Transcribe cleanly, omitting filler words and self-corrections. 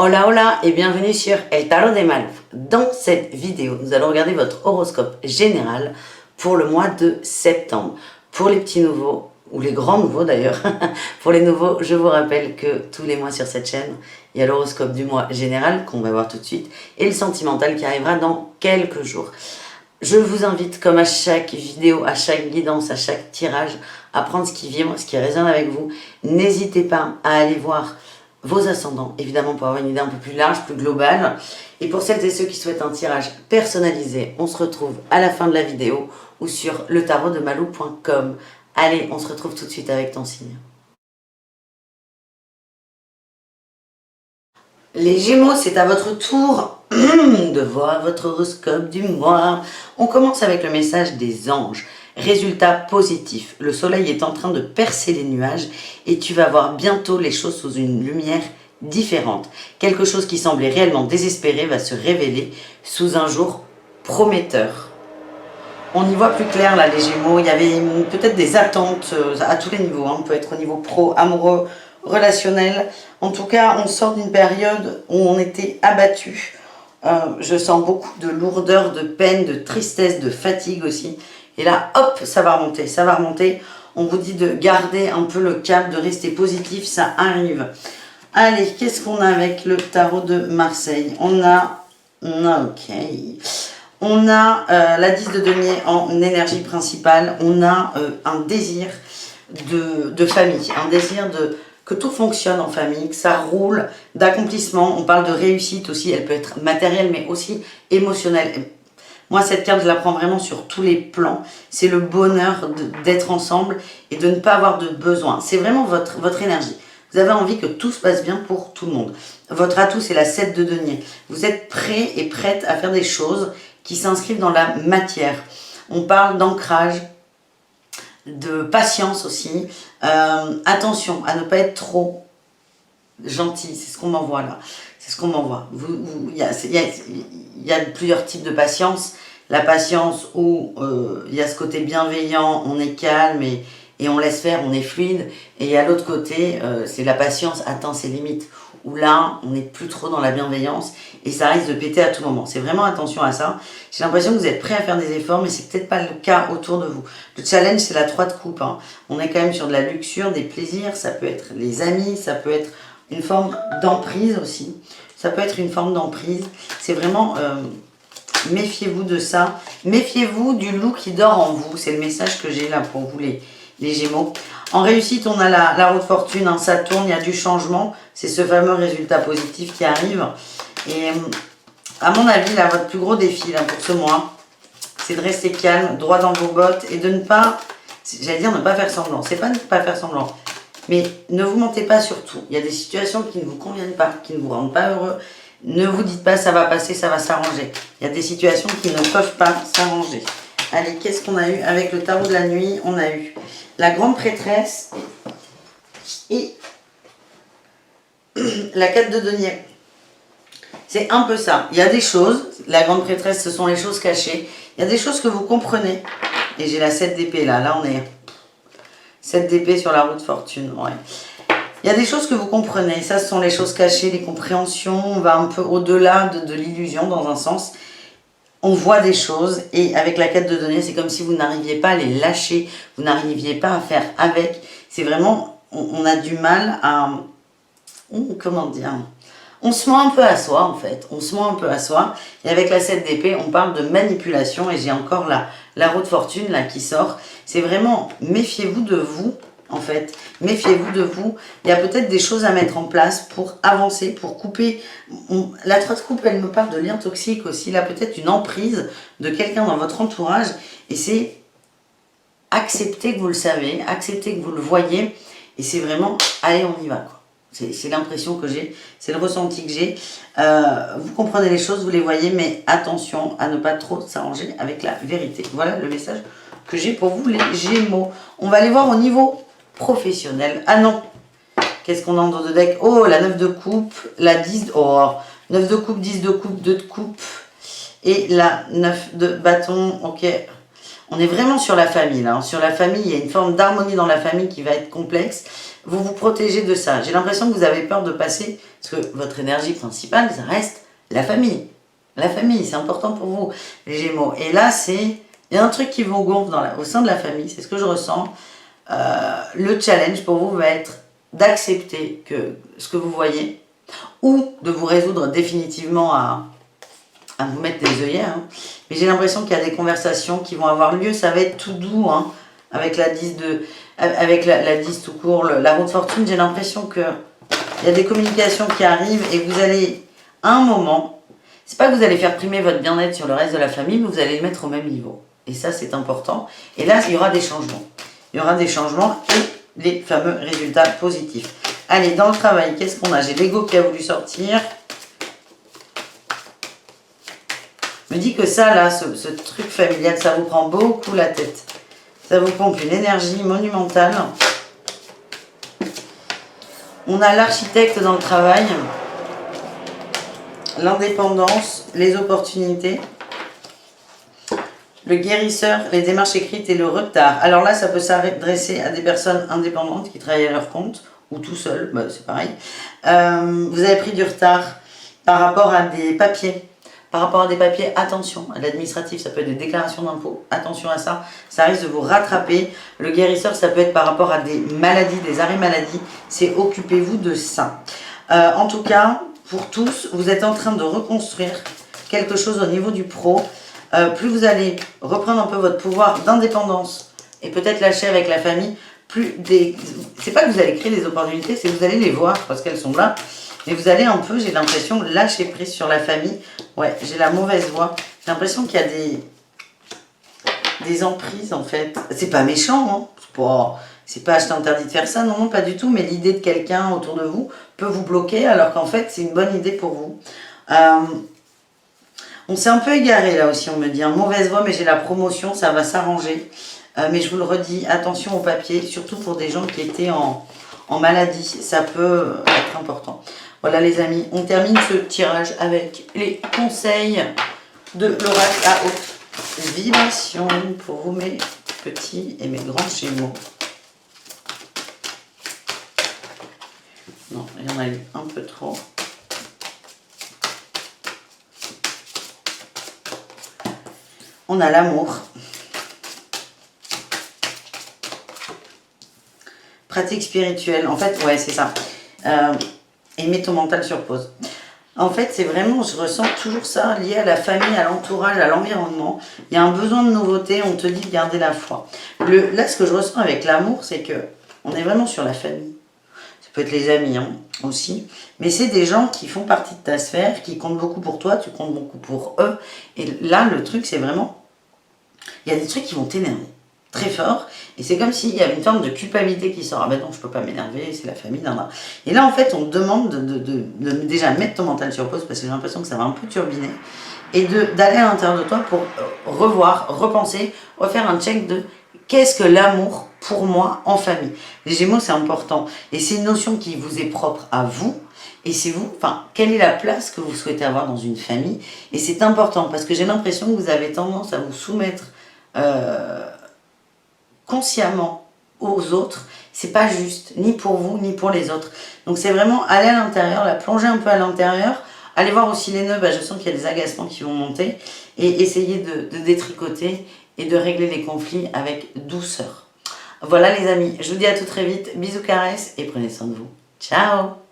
Hola hola et bienvenue sur El Tarot de Maluf. Dans cette vidéo, nous allons regarder votre horoscope général pour le mois de septembre. Pour les petits nouveaux, ou les grands nouveaux d'ailleurs, pour les nouveaux, je vous rappelle que tous les mois sur cette chaîne, il y a l'horoscope du mois général qu'on va voir tout de suite et le sentimental qui arrivera dans quelques jours. Je vous invite, comme à chaque vidéo, à chaque guidance, à chaque tirage, à prendre ce qui vibre, ce qui résonne avec vous. N'hésitez pas à aller voir vos ascendants, évidemment pour avoir une idée un peu plus large, plus globale. Et pour celles et ceux qui souhaitent un tirage personnalisé, on se retrouve à la fin de la vidéo ou sur letarotdemalou.com. Allez, on se retrouve tout de suite avec ton signe. Les Gémeaux, c'est à votre tour de voir votre horoscope du mois. On commence avec le message des anges. Résultat positif, le soleil est en train de percer les nuages et tu vas voir bientôt les choses sous une lumière différente. Quelque chose qui semblait réellement désespéré va se révéler sous un jour prometteur. On y voit plus clair là les Gémeaux, il y avait peut-être des attentes à tous les niveaux, on peut être au niveau pro, amoureux, relationnel. En tout cas, on sort d'une période où on était abattu. Je sens beaucoup de lourdeur, de peine, de tristesse, de fatigue aussi. Et là, hop, ça va remonter, ça va remonter. On vous dit de garder un peu le cap, de rester positif, ça arrive. Allez, qu'est-ce qu'on a avec le tarot de Marseille? On a ok. On a la 10 de denier en énergie principale. On a un désir de famille, un désir que tout fonctionne en famille, que ça roule, d'accomplissement. On parle de réussite aussi, elle peut être matérielle mais aussi émotionnelle. Moi, cette carte, je la prends vraiment sur tous les plans. C'est le bonheur d'être ensemble et de ne pas avoir de besoin. C'est vraiment votre énergie. Vous avez envie que tout se passe bien pour tout le monde. Votre atout, c'est la 7 de denier. Vous êtes prêt et prête à faire des choses qui s'inscrivent dans la matière. On parle d'ancrage, de patience aussi. Attention à ne pas être trop gentil. C'est ce qu'on m'envoie là. C'est ce qu'on m'envoie. Il y a plusieurs types de patience. La patience où il y a ce côté bienveillant, on est calme et on laisse faire, on est fluide. Et il y a l'autre côté, c'est la patience atteint ses limites. Où là, on n'est plus trop dans la bienveillance et ça risque de péter à tout moment. C'est vraiment attention à ça. J'ai l'impression que vous êtes prêts à faire des efforts, mais c'est peut-être pas le cas autour de vous. Le challenge, c'est la 3 de coupe. Hein. On est quand même sur de la luxure, des plaisirs. Ça peut être les amis, ça peut être une forme d'emprise aussi. Ça peut être une forme d'emprise. C'est vraiment... méfiez-vous de ça. Méfiez-vous du loup qui dort en vous. C'est le message que j'ai là pour vous les Gémeaux. En réussite, on a la roue de fortune, hein, ça tourne, il y a du changement. C'est ce fameux résultat positif qui arrive. Et à mon avis, là, votre plus gros défi là, pour ce mois, c'est de rester calme, droit dans vos bottes et de ne pas, j'allais dire ne pas faire semblant. C'est pas ne pas faire semblant. Mais ne vous mentez pas sur tout. Il y a des situations qui ne vous conviennent pas, qui ne vous rendent pas heureux. Ne vous dites pas ça va passer, ça va s'arranger. Il y a des situations qui ne peuvent pas s'arranger. Allez, qu'est-ce qu'on a eu avec le tarot de la nuit? On a eu la grande prêtresse et la 4 de denier. C'est un peu ça. Il y a des choses, la grande prêtresse, ce sont les choses cachées. Il y a des choses que vous comprenez. Et j'ai la 7 d'épée là. Là, on est 7 d'épée sur la roue de fortune. Ouais. Il y a des choses que vous comprenez. Ça, ce sont les choses cachées, les compréhensions. On va un peu au-delà de l'illusion dans un sens. On voit des choses et avec la 4 de denier, c'est comme si vous n'arriviez pas à les lâcher. Vous n'arriviez pas à faire avec. C'est vraiment, on a du mal à... comment dire? On se ment un peu à soi en fait. On se ment un peu à soi. Et avec la 7 d'épée, on parle de manipulation. Et j'ai encore la roue de fortune là qui sort. C'est vraiment, méfiez-vous de vous. En fait, méfiez-vous de vous. Il y a peut-être des choses à mettre en place pour avancer, pour couper. La 3 de coupe, elle me parle de lien toxique aussi. Là, peut-être une emprise de quelqu'un dans votre entourage. Et c'est accepter que vous le savez, accepter que vous le voyez. Et c'est vraiment, allez, on y va, quoi. C'est l'impression que j'ai, c'est le ressenti que j'ai. Vous comprenez les choses, vous les voyez, mais attention à ne pas trop s'arranger avec la vérité. Voilà le message que j'ai pour vous, les Gémeaux. On va aller voir au niveau professionnel. Ah non, qu'est-ce qu'on a en dos de deck? Oh, la 9 de coupe, la 10, oh, 9 de coupe, 10 de coupe, 2 de coupe et la 9 de bâton. Ok, on est vraiment sur la famille là, hein. Sur la famille, il y a une forme d'harmonie dans la famille qui va être complexe. Vous vous protégez de ça. J'ai l'impression que vous avez peur de passer, parce que votre énergie principale, ça reste la famille. La famille, c'est important pour vous, les Gémeaux. Et là, il y a un truc qui vous gonfle au sein de la famille, c'est ce que je ressens. Le challenge pour vous va être d'accepter ce que vous voyez, ou de vous résoudre définitivement à vous mettre des œillères. Hein. Mais j'ai l'impression qu'il y a des conversations qui vont avoir lieu, ça va être tout doux, hein, avec la 10 la 10 tout court, la roue de fortune. J'ai l'impression qu'il y a des communications qui arrivent et vous allez, à un moment, c'est pas que vous allez faire primer votre bien-être sur le reste de la famille, mais vous allez le mettre au même niveau. Et ça, c'est important. Et là, il y aura des changements. Il y aura des changements et les fameux résultats positifs. Allez, dans le travail, qu'est-ce qu'on a? J'ai l'ego qui a voulu sortir. Me dit que ça, là, ce truc familial, ça vous prend beaucoup la tête. Ça vous pompe une énergie monumentale. On a l'architecte dans le travail, l'indépendance, les opportunités, le guérisseur, les démarches écrites et le retard. Alors là, ça peut s'adresser à des personnes indépendantes qui travaillent à leur compte ou tout seul, bah, c'est pareil. Vous avez pris du retard par rapport à des papiers. Par rapport à des papiers, attention, à l'administratif, ça peut être des déclarations d'impôts, attention à ça, ça risque de vous rattraper. Le guérisseur, ça peut être par rapport à des maladies, des arrêts maladie, c'est occupez-vous de ça. En tout cas, pour tous, vous êtes en train de reconstruire quelque chose au niveau du pro. Plus vous allez reprendre un peu votre pouvoir d'indépendance et peut-être lâcher avec la famille, c'est pas que vous allez créer des opportunités, c'est que vous allez les voir parce qu'elles sont là. Mais vous allez un peu, j'ai l'impression, lâcher prise sur la famille. Ouais, j'ai la mauvaise voix. J'ai l'impression qu'il y a des emprises, en fait. C'est pas méchant, hein. C'est pas je t'interdis de faire ça, non, non, pas du tout. Mais l'idée de quelqu'un autour de vous peut vous bloquer, alors qu'en fait, c'est une bonne idée pour vous. On s'est un peu égaré, là aussi, on me dit. Hein, mauvaise voix, mais j'ai la promotion, ça va s'arranger. Mais je vous le redis, attention au papier, surtout pour des gens qui étaient en maladie. Ça peut être important. Voilà les amis, on termine ce tirage avec les conseils de l'oracle à haute vibration pour vous mes petits et mes grands Gémeaux. Non, il y en a eu un peu trop. On a l'amour. Pratique spirituelle, en fait, ouais, c'est ça. Et mets ton mental sur pause. En fait, c'est vraiment, je ressens toujours ça lié à la famille, à l'entourage, à l'environnement. Il y a un besoin de nouveauté, on te dit de garder la foi. Là, ce que je ressens avec l'amour, c'est que on est vraiment sur la famille. Ça peut être les amis hein, aussi. Mais c'est des gens qui font partie de ta sphère, qui comptent beaucoup pour toi, tu comptes beaucoup pour eux. Et là, le truc, c'est vraiment, il y a des trucs qui vont t'énerver très fort, et c'est comme s'il y avait une forme de culpabilité qui sort. Ah ben non, je peux pas m'énerver, c'est la famille, nan, nan. Et là, en fait, on te demande de déjà mettre ton mental sur pause, parce que j'ai l'impression que ça va un peu turbiner, et d'aller à l'intérieur de toi pour revoir, repenser, refaire un check de qu'est-ce que l'amour pour moi en famille. Les Gémeaux, c'est important, et c'est une notion qui vous est propre à vous, et c'est vous, enfin, quelle est la place que vous souhaitez avoir dans une famille, et c'est important, parce que j'ai l'impression que vous avez tendance à vous soumettre consciemment aux autres, c'est pas juste, ni pour vous, ni pour les autres. Donc c'est vraiment aller à l'intérieur, la plonger un peu à l'intérieur, aller voir aussi les nœuds, bah, je sens qu'il y a des agacements qui vont monter, et essayer de détricoter et de régler les conflits avec douceur. Voilà les amis, je vous dis à tout très vite, bisous caresses et prenez soin de vous. Ciao!